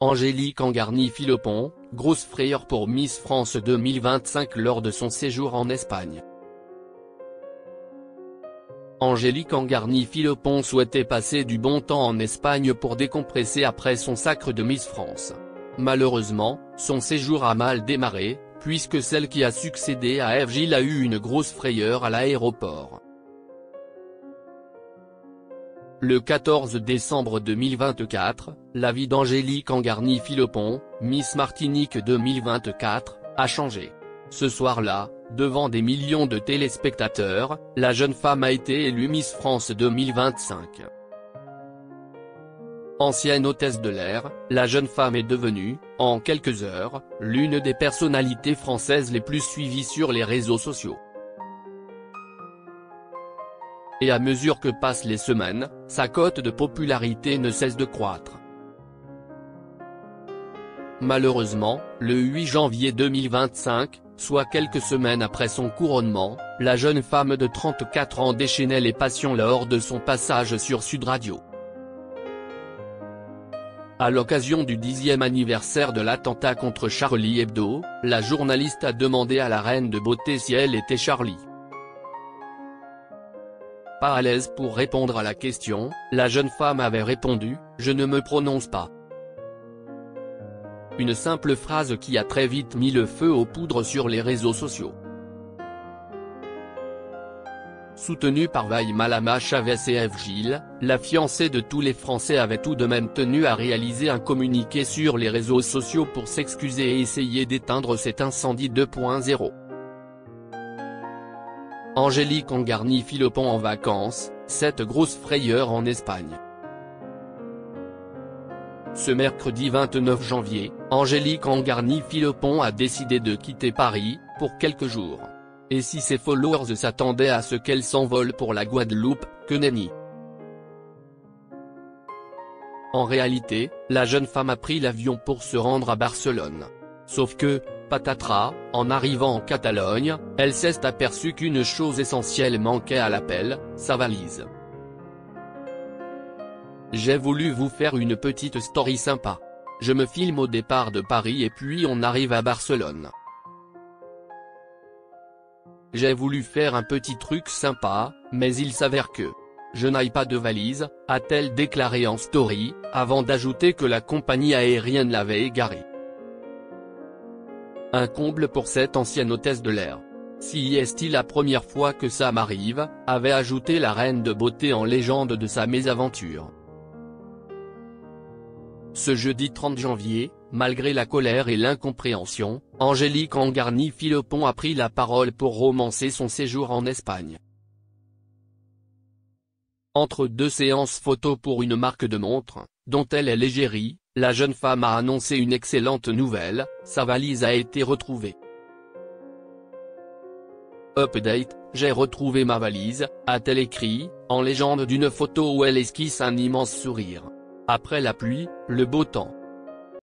Angélique Angarny-Philopon, grosse frayeur pour Miss France 2025 lors de son séjour en Espagne. Angélique Angarny-Philopon souhaitait passer du bon temps en Espagne pour décompresser après son sacre de Miss France. Malheureusement, son séjour a mal démarré, puisque celle qui a succédé à Ève Gilles a eu une grosse frayeur à l'aéroport. Le 14 décembre 2024, la vie d'Angélique Angarny-Philopon, Miss Martinique 2024, a changé. Ce soir-là, devant des millions de téléspectateurs, la jeune femme a été élue Miss France 2025. Ancienne hôtesse de l'air, la jeune femme est devenue, en quelques heures, l'une des personnalités françaises les plus suivies sur les réseaux sociaux. Et à mesure que passent les semaines, sa cote de popularité ne cesse de croître. Malheureusement, le 8 janvier 2025, soit quelques semaines après son couronnement, la jeune femme de 34 ans déchaînait les passions lors de son passage sur Sud Radio. À l'occasion du 10e anniversaire de l'attentat contre Charlie Hebdo, la journaliste a demandé à la reine de beauté si elle était Charlie. Pas à l'aise pour répondre à la question, la jeune femme avait répondu « Je ne me prononce pas ». Une simple phrase qui a très vite mis le feu aux poudres sur les réseaux sociaux. Soutenue par Vaï Malama Chavez et Ève Gilles, la fiancée de tous les Français avait tout de même tenu à réaliser un communiqué sur les réseaux sociaux pour s'excuser et essayer d'éteindre cet incendie 2.0. Angélique Angarny-Philopon en vacances, cette grosse frayeur en Espagne. Ce mercredi 29 janvier, Angélique Angarny-Philopon a décidé de quitter Paris, pour quelques jours. Et si ses followers s'attendaient à ce qu'elle s'envole pour la Guadeloupe, que nenni. En réalité, la jeune femme a pris l'avion pour se rendre à Barcelone. Sauf que, patatras, en arrivant en Catalogne, elle s'est aperçue qu'une chose essentielle manquait à l'appel, sa valise. J'ai voulu vous faire une petite story sympa. Je me filme au départ de Paris et puis on arrive à Barcelone. J'ai voulu faire un petit truc sympa, mais il s'avère que je n'aille pas de valise, a-t-elle déclaré en story, avant d'ajouter que la compagnie aérienne l'avait égarée. Un comble pour cette ancienne hôtesse de l'air. Si est-il la première fois que ça m'arrive, avait ajouté la reine de beauté en légende de sa mésaventure. Ce jeudi 30 janvier, malgré la colère et l'incompréhension, Angélique Angarny-Philopon a pris la parole pour romancer son séjour en Espagne. Entre deux séances photos pour une marque de montres, dont elle est l'égérie, la jeune femme a annoncé une excellente nouvelle, sa valise a été retrouvée. Update, j'ai retrouvé ma valise, a-t-elle écrit, en légende d'une photo où elle esquisse un immense sourire. Après la pluie, le beau temps.